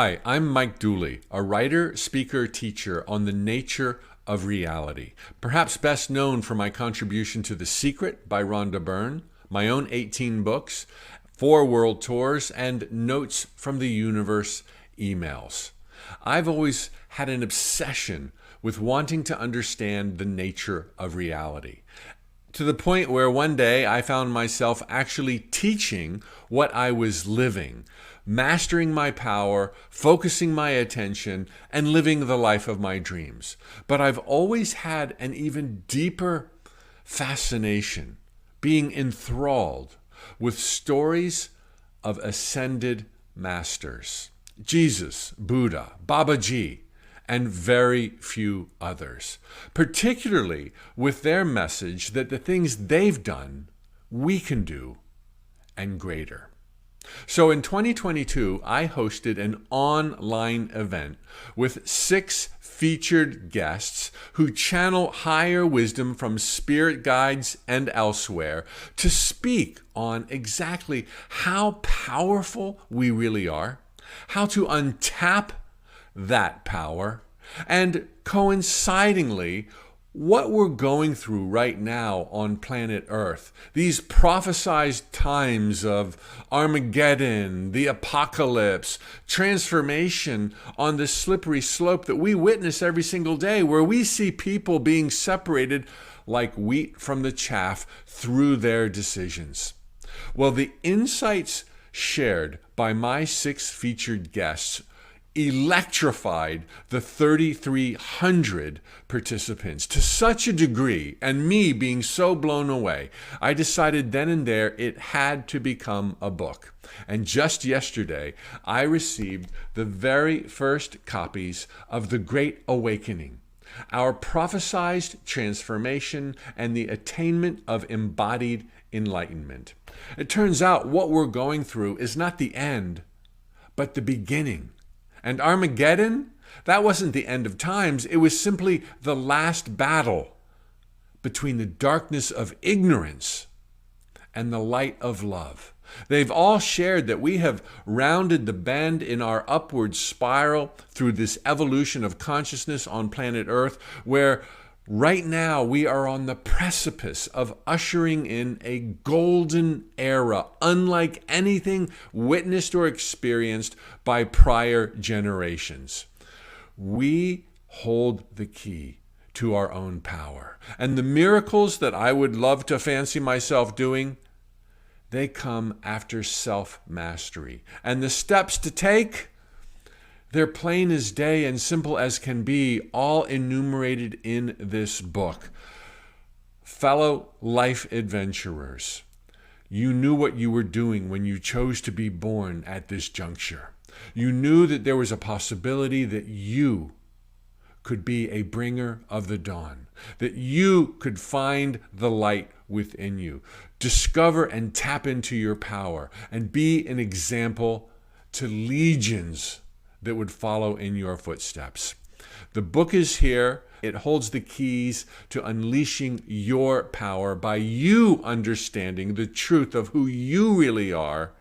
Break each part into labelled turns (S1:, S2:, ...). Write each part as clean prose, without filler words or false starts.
S1: Hi, I'm Mike Dooley, a writer, speaker, teacher on the nature of reality. Perhaps best known for my contribution to The Secret by Rhonda Byrne, my own 18 books, 4 world tours, and Notes from the Universe emails. I've always had an obsession with wanting to understand the nature of reality, to the point where one day I found myself actually teaching what I was living, mastering my power, focusing my attention, and living the life of my dreams. But I've always had an even deeper fascination, being enthralled with stories of ascended masters. Jesus, Buddha, Babaji, and very few others, particularly with their message that the things they've done, we can do, and greater. So in 2022, I hosted an online event with 6 featured guests who channel higher wisdom from spirit guides and elsewhere to speak on exactly how powerful we really are, how to untap that power, and coincidingly, what we're going through right now on planet Earth, these prophesized times of Armageddon, the apocalypse, transformation on this slippery slope that we witness every single day, where we see people being separated like wheat from the chaff through their decisions. Well, the insights shared by my 6 featured guests electrified the 3,300 participants to such a degree, and me being so blown away, I decided then and there it had to become a book. And just yesterday, I received the very first copies of The Great Awakening, our prophesized transformation and the attainment of embodied enlightenment. It turns out what we're going through is not the end, but the beginning. And Armageddon, that wasn't the end of times. It was simply the last battle between the darkness of ignorance and the light of love. They've all shared that we have rounded the bend in our upward spiral through this evolution of consciousness on planet Earth, where right now we are on the precipice of ushering in a golden era, unlike anything witnessed or experienced by prior generations. We hold the key to our own power. And the miracles that I would love to fancy myself doing, they come after self-mastery. And the steps to take, they're plain as day and simple as can be, all enumerated in this book. Fellow life adventurers, you knew what you were doing when you chose to be born at this juncture. You knew that there was a possibility that you could be a bringer of the dawn, that you could find the light within you, discover and tap into your power, and be an example to legions that would follow in your footsteps. The book is here. It holds the keys to unleashing your power by you understanding the truth of who you really are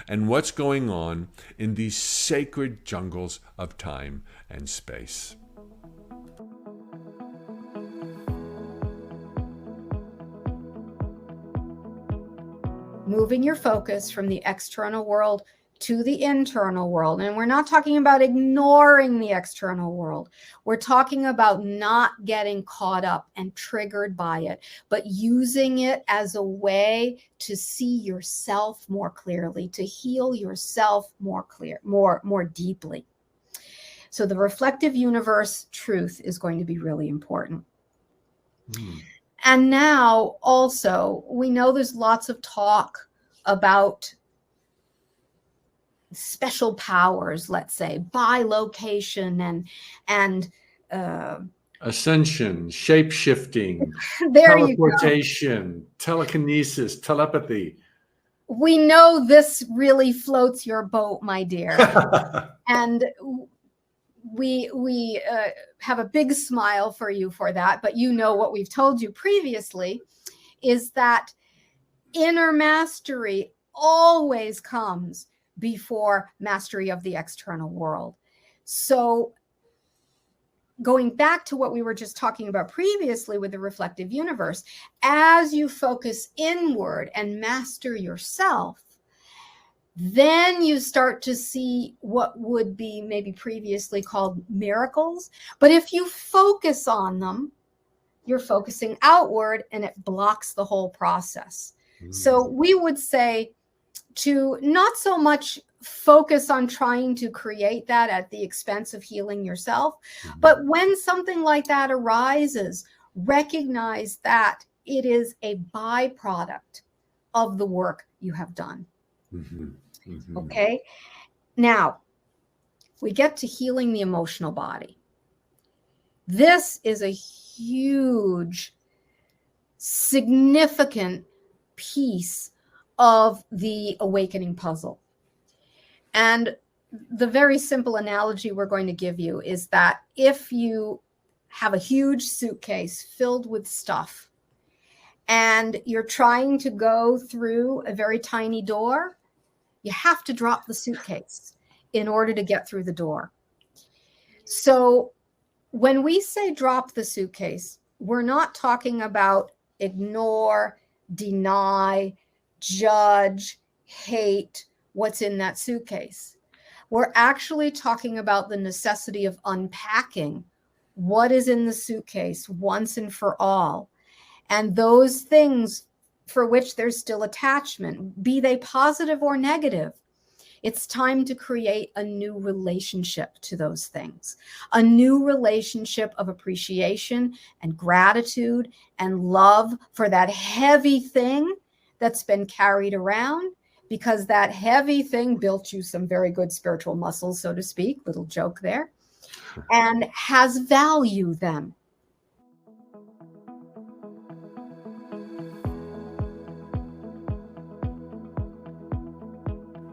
S1: and what's going on in these sacred jungles of time and space.
S2: Moving your focus from the external world to the internal world. And we're not talking about ignoring the external world. We're talking about not getting caught up and triggered by it, but using it as a way to see yourself more clearly, to heal yourself more deeply. So the reflective universe truth is going to be really important. And now also, we know there's lots of talk about special powers, let's say, by location and
S1: ascension, shape-shifting, teleportation, telekinesis, telepathy.
S2: We know this really floats your boat, my dear. And we have a big smile for you for that. But you know what we've told you previously is that inner mastery always comes before mastery of the external world. So going back to what we were just talking about previously with the reflective universe, as you focus inward and master yourself, then you start to see what would be maybe previously called miracles. But if you focus on them, you're focusing outward and it blocks the whole process. So we would say to not so much focus on trying to create that at the expense of healing yourself, but when something like that arises, recognize that it is a byproduct of the work you have done. Okay. Now we get to healing the emotional body. This is a huge, significant piece of the awakening puzzle. And the very simple analogy we're going to give you is that if you have a huge suitcase filled with stuff and you're trying to go through a very tiny door, you have to drop the suitcase in order to get through the door. So when we say drop the suitcase, we're not talking about ignore, deny, judge, hate what's in that suitcase. We're actually talking about the necessity of unpacking what is in the suitcase once and for all. And those things for which there's still attachment, be they positive or negative, it's time to create a new relationship to those things, a new relationship of appreciation and gratitude and love for that heavy thing that's been carried around, because that heavy thing built you some very good spiritual muscles, so to speak, little joke there, and has value then.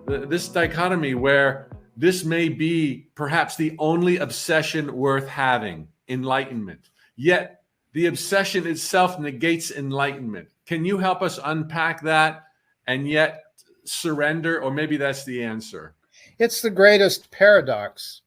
S1: This dichotomy where this may be perhaps the only obsession worth having, enlightenment, yet the obsession itself negates enlightenment. Can you help us unpack that and yet surrender? Or maybe that's the answer.
S3: It's the greatest paradox,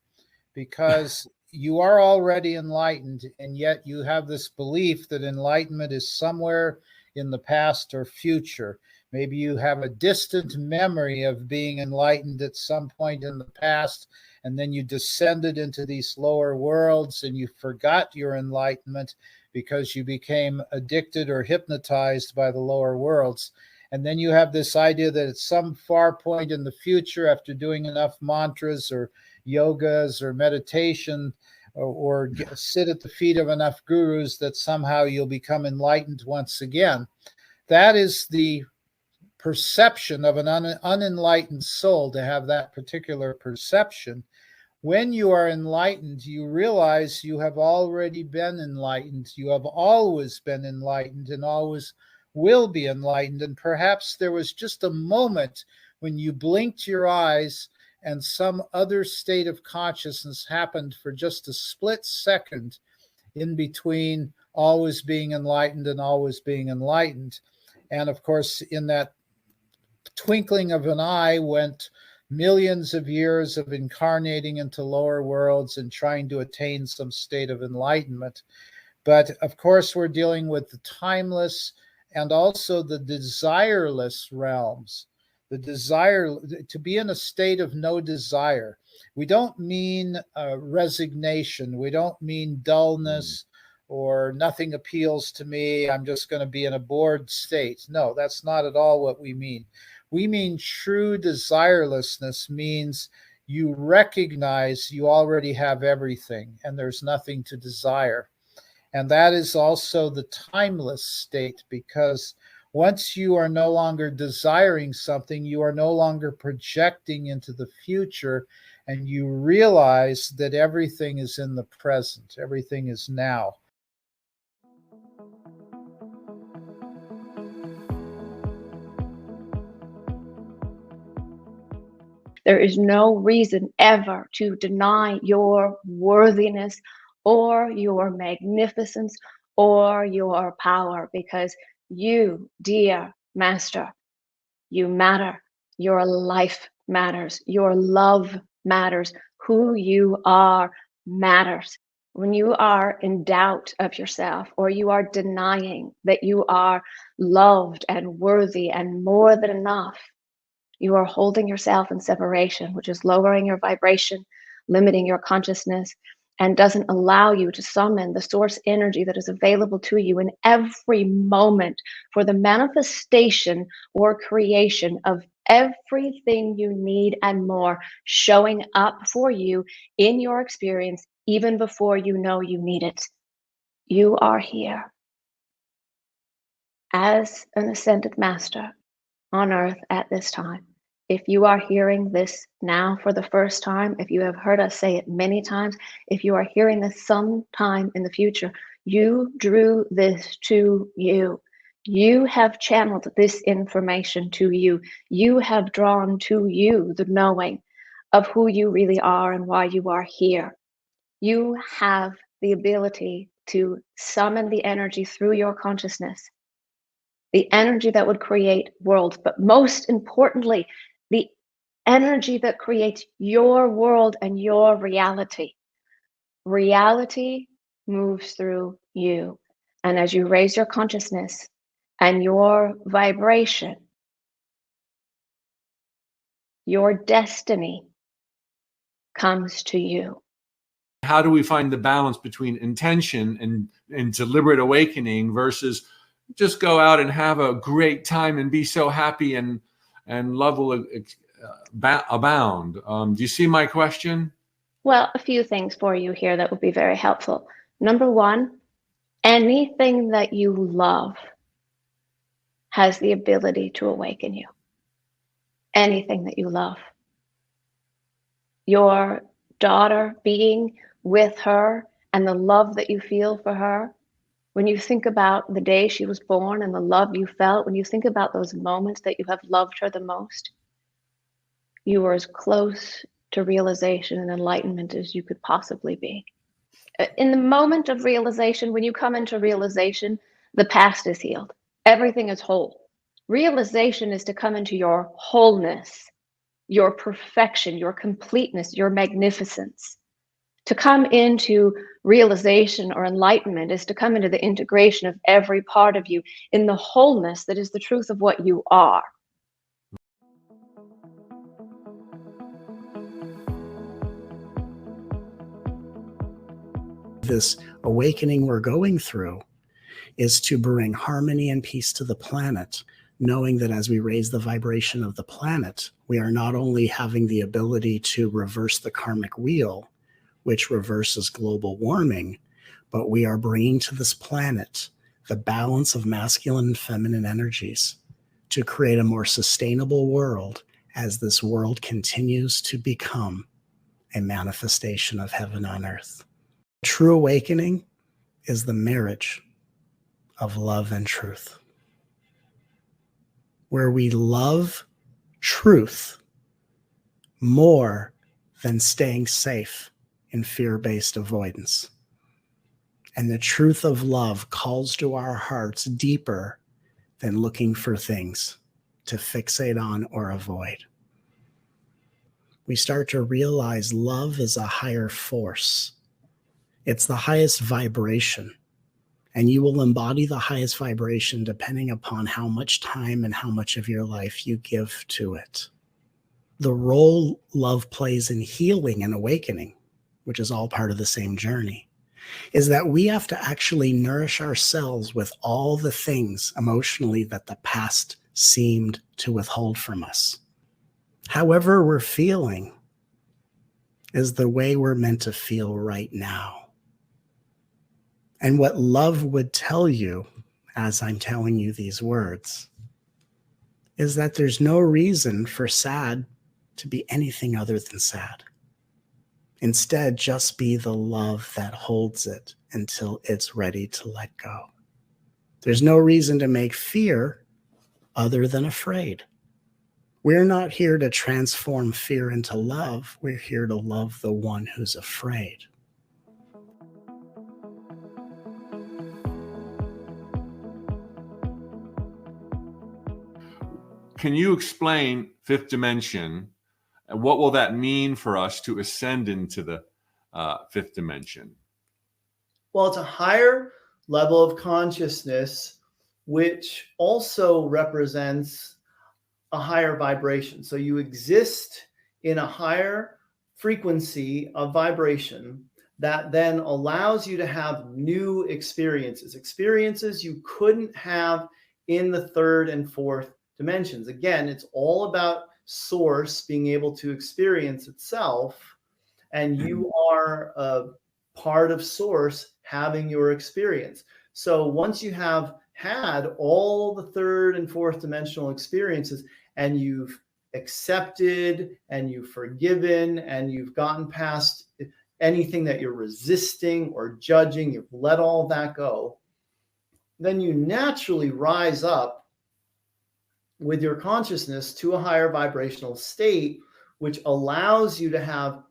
S3: because you are already enlightened, and yet you have this belief that enlightenment is somewhere in the past or future. Maybe you have a distant memory of being enlightened at some point in the past, and then you descended into these lower worlds and you forgot your enlightenment because you became addicted or hypnotized by the lower worlds. And then you have this idea that at some far point in the future, after doing enough mantras or yogas or meditation, or sit at the feet of enough gurus, that somehow you'll become enlightened once again. That is the perception of an unenlightened soul, to have that particular perception. When you are enlightened, you realize you have already been enlightened. You have always been enlightened and always will be enlightened. And perhaps there was just a moment when you blinked your eyes and some other state of consciousness happened for just a split second in between always being enlightened and always being enlightened. And of course, in that twinkling of an eye went millions of years of incarnating into lower worlds and trying to attain some state of enlightenment. But of course, we're dealing with the timeless and also the desireless realms. The desire to be in a state of no desire. We don't mean resignation. We don't mean dullness or nothing appeals to me. I'm just going to be in a bored state. No, that's not at all what we mean. We mean true desirelessness means you recognize you already have everything and there's nothing to desire. And that is also the timeless state, because once you are no longer desiring something, you are no longer projecting into the future, and you realize that everything is in the present, everything is now.
S4: There is no reason ever to deny your worthiness or your magnificence or your power, because you, dear Master, you matter Your life matters. Your love matters. Who you are matters. When you are in doubt of yourself, or you are denying that you are loved and worthy and more than enough, you are holding yourself in separation, which is lowering your vibration, limiting your consciousness, and doesn't allow you to summon the source energy that is available to you in every moment for the manifestation or creation of everything you need and more showing up for you in your experience, even before you know you need it. You are here as an ascended master on earth at this time. If you are hearing this now for the first time, if you have heard us say it many times, if you are hearing this sometime in the future, you drew this to you. You have channeled this information to you. You have drawn to you the knowing of who you really are and why you are here. You have the ability to summon the energy through your consciousness, the energy that would create worlds, but most importantly, the energy that creates your world and your reality. Reality moves through you. And as you raise your consciousness and your vibration, your destiny comes to you.
S1: How do we find the balance between intention and deliberate awakening versus just go out and have a great time and be so happy and love will abound? Do you see my question?
S4: Well, a few things for you here that would be very helpful. Number one, anything that you love has the ability to awaken you. Anything that you love. Your daughter, being with her and the love that you feel for her, when you think about the day she was born and the love you felt, when you think about those moments that you have loved her the most, you were as close to realization and enlightenment as you could possibly be. In the moment of realization, when you come into realization, the past is healed. Everything is whole. Realization is to come into your wholeness, your perfection, your completeness, your magnificence. To come into realization or enlightenment is to come into the integration of every part of you in the wholeness that is the truth of what you are.
S5: This awakening we're going through is to bring harmony and peace to the planet, knowing that as we raise the vibration of the planet, we are not only having the ability to reverse the karmic wheel, which reverses global warming, but we are bringing to this planet the balance of masculine and feminine energies to create a more sustainable world as this world continues to become a manifestation of heaven on earth. True awakening is the marriage of love and truth, where we love truth more than staying safe in fear-based avoidance. And the truth of love calls to our hearts deeper than looking for things to fixate on or avoid. We start to realize love is a higher force. It's the highest vibration, and you will embody the highest vibration depending upon how much time and how much of your life you give to it. The role love plays in healing and awakening, which is all part of the same journey, is that we have to actually nourish ourselves with all the things emotionally that the past seemed to withhold from us. However we're feeling is the way we're meant to feel right now. And what love would tell you, as I'm telling you these words, is that there's no reason for sad to be anything other than sad. Instead, just be the love that holds it until it's ready to let go. There's no reason to make fear other than afraid. We're not here to transform fear into love. We're here to love the one who's afraid.
S1: can you explain fifth dimension? And what will that mean for us to ascend into the fifth dimension?
S6: Well, it's a higher level of consciousness, which also represents a higher vibration. So you exist in a higher frequency of vibration that then allows you to have new experiences you couldn't have in the third and fourth dimensions. Again, it's all about source being able to experience itself, and you are a part of source having your experience. So once you have had all the third and fourth dimensional experiences, and you've accepted and you've forgiven and you've gotten past anything that you're resisting or judging, you've let all that go, then you naturally rise up with your consciousness to a higher vibrational state, which allows you to have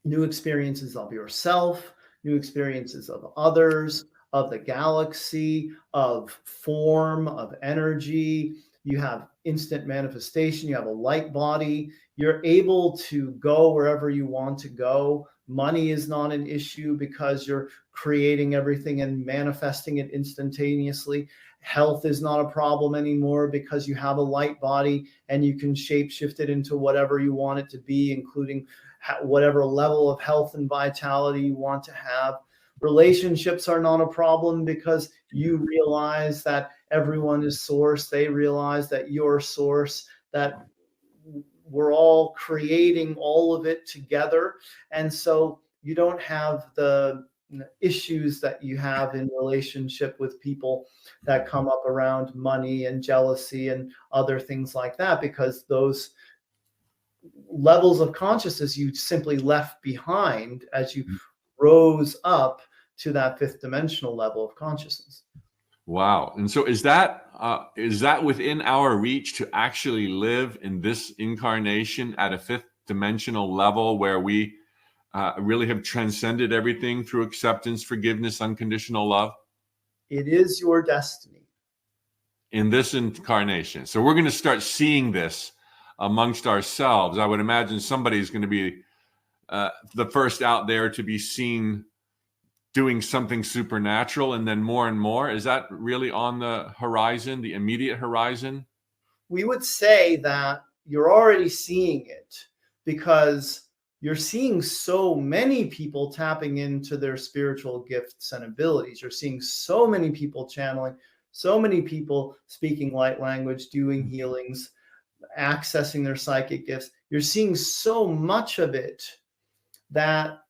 S6: new experiences of yourself, new experiences of others, of the galaxy, of form, of energy. You have instant manifestation, you have a light body, you're able to go wherever you want to go. Money is not an issue because you're creating everything and manifesting it instantaneously. Health is not a problem anymore because you have a light body and you can shapeshift it into whatever you want it to be, including whatever level of health and vitality you want to have. Relationships are not a problem because you realize that everyone is source. They realize that you're source, that we're all creating all of it together. And so you don't have the issues that you have in relationship with people that come up around money and jealousy and other things like that, because those levels of consciousness you simply left behind as you rose up to that fifth dimensional level of consciousness.
S1: Wow. And so is that within our reach to actually live in this incarnation at a fifth dimensional level where we really have transcended everything through acceptance, forgiveness, unconditional love?
S6: It is your destiny.
S1: In this incarnation. So we're going to start seeing this amongst ourselves. I would imagine somebody's going to be the first out there to be seen doing something supernatural, and then more and more. Is that really on the horizon, the immediate horizon?
S6: We would say that you're already seeing it because you're seeing so many people tapping into their spiritual gifts and abilities. You're seeing so many people channeling, so many people speaking light language, doing healings, accessing their psychic gifts. You're seeing so much of it that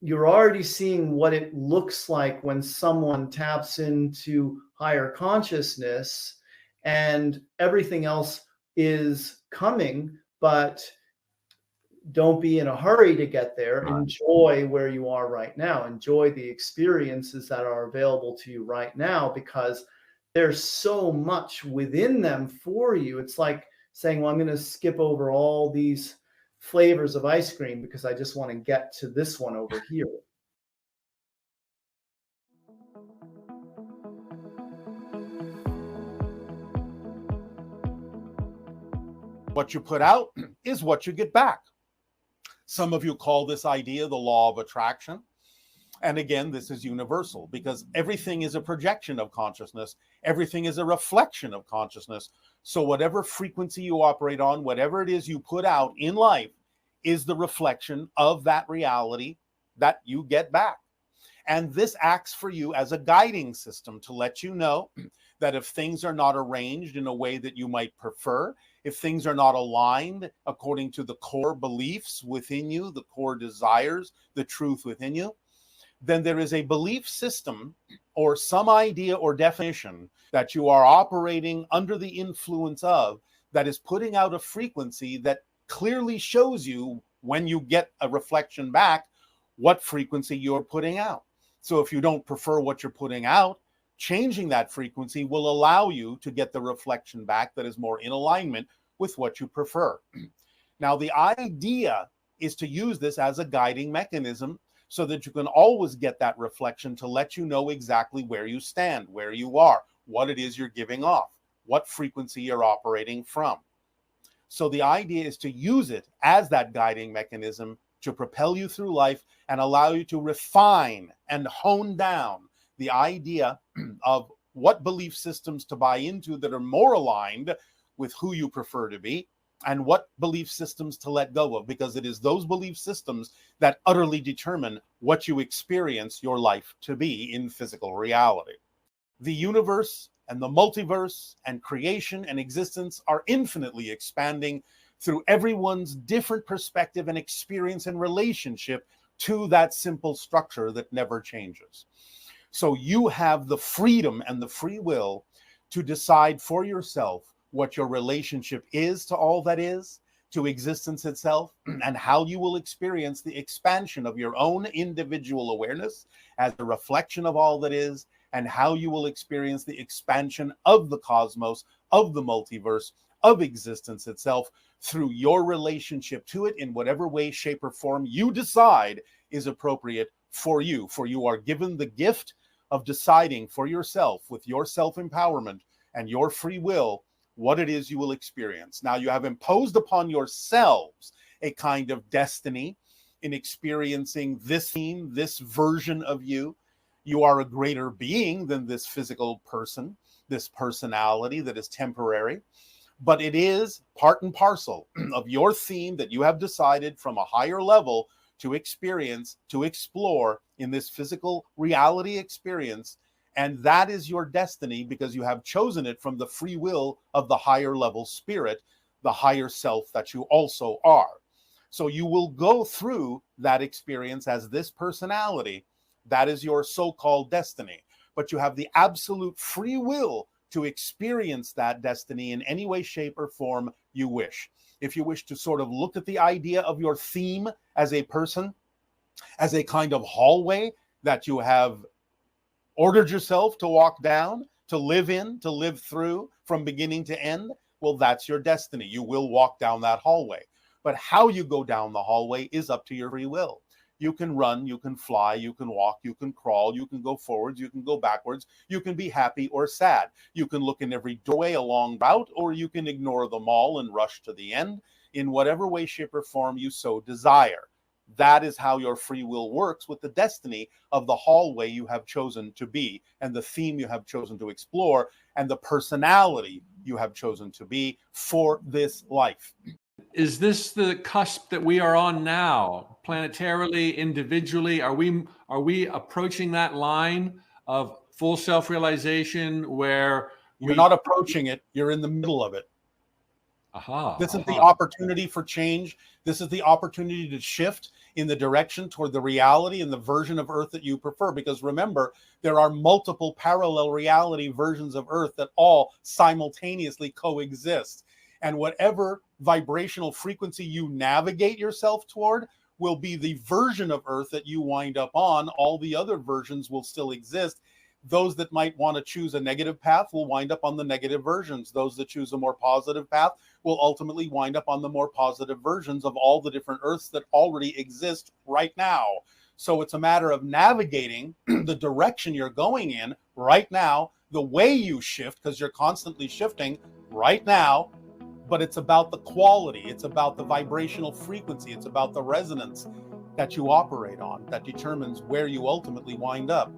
S6: you're already seeing what it looks like when someone taps into higher consciousness, and everything else is coming, but don't be in a hurry to get there. Enjoy where you are right now. Enjoy the experiences that are available to you right now, because there's so much within them for you. It's like saying, well, I'm going to skip over all these flavors of ice cream because I just want to get to this one over here.
S7: What you put out is what you get back. Some of you call this idea the law of attraction. And again, this is universal because everything is a projection of consciousness. Everything is a reflection of consciousness. So whatever frequency you operate on, whatever it is you put out in life is the reflection of that reality that you get back. And this acts for you as a guiding system to let you know that if things are not arranged in a way that you might prefer, if things are not aligned according to the core beliefs within you, the core desires, the truth within you, then there is a belief system or some idea or definition that you are operating under the influence of that is putting out a frequency that clearly shows you, when you get a reflection back, what frequency you're putting out. So if you don't prefer what you're putting out, changing that frequency will allow you to get the reflection back that is more in alignment with what you prefer. Now, the idea is to use this as a guiding mechanism so that you can always get that reflection to let you know exactly where you stand, where you are, what it is you're giving off. what frequency you're operating from. So the idea is to use it as that guiding mechanism to propel you through life and allow you to refine and hone down the idea of what belief systems to buy into that are more aligned with who you prefer to be, and what belief systems to let go of, because it is those belief systems that utterly determine what you experience your life to be in physical reality. The universe and the multiverse and creation and existence are infinitely expanding through everyone's different perspective and experience and relationship to that simple structure that never changes. So you have the freedom and the free will to decide for yourself what your relationship is to all that is, to existence itself, and how you will experience the expansion of your own individual awareness as a reflection of all that is, and how you will experience the expansion of the cosmos, of the multiverse, of existence itself through your relationship to it in whatever way, shape, or form you decide is appropriate for you. For you are given the gift of deciding for yourself with your self-empowerment and your free will what it is you will experience. Now, you have imposed upon yourselves a kind of destiny in experiencing this theme, this version of you. You are a greater being than this physical person, this personality that is temporary, but it is part and parcel of your theme that you have decided from a higher level to experience, to explore in this physical reality experience. And that is your destiny because you have chosen it from the free will of the higher level spirit, the higher self that you also are. So you will go through that experience as this personality. That is your so-called destiny. But you have the absolute free will to experience that destiny in any way, shape, or form you wish. If you wish to sort of look at the idea of your theme as a person, as a kind of hallway that you have ordered yourself to walk down, to live in, to live through from beginning to end, well, that's your destiny. You will walk down that hallway. But how you go down the hallway is up to your free will. You can run, you can fly, you can walk, you can crawl, you can go forwards, you can go backwards, you can be happy or sad. You can look in every doorway along route, or you can ignore them all and rush to the end in whatever way, shape, or form you so desire. That is how your free will works with the destiny of the hallway you have chosen to be, and the theme you have chosen to explore, and the personality you have chosen to be for this life.
S1: Is this the cusp that we are on now, planetarily, individually? Are we approaching that line of full self-realization where
S7: you're not approaching it, you're in the middle of it? This is the opportunity for change. This is the opportunity to shift in the direction toward the reality and the version of Earth that you prefer. Because remember, there are multiple parallel reality versions of Earth that all simultaneously coexist. And whatever vibrational frequency you navigate yourself toward will be the version of Earth that you wind up on. All the other versions will still exist. Those that might want to choose a negative path will wind up on the negative versions. Those that choose a more positive path will ultimately wind up on the more positive versions of all the different Earths that already exist right now. So it's a matter of navigating the direction you're going in right now, the way you shift, because you're constantly shifting right now. But it's about the quality, it's about the vibrational frequency, it's about the resonance that you operate on that determines where you ultimately wind up.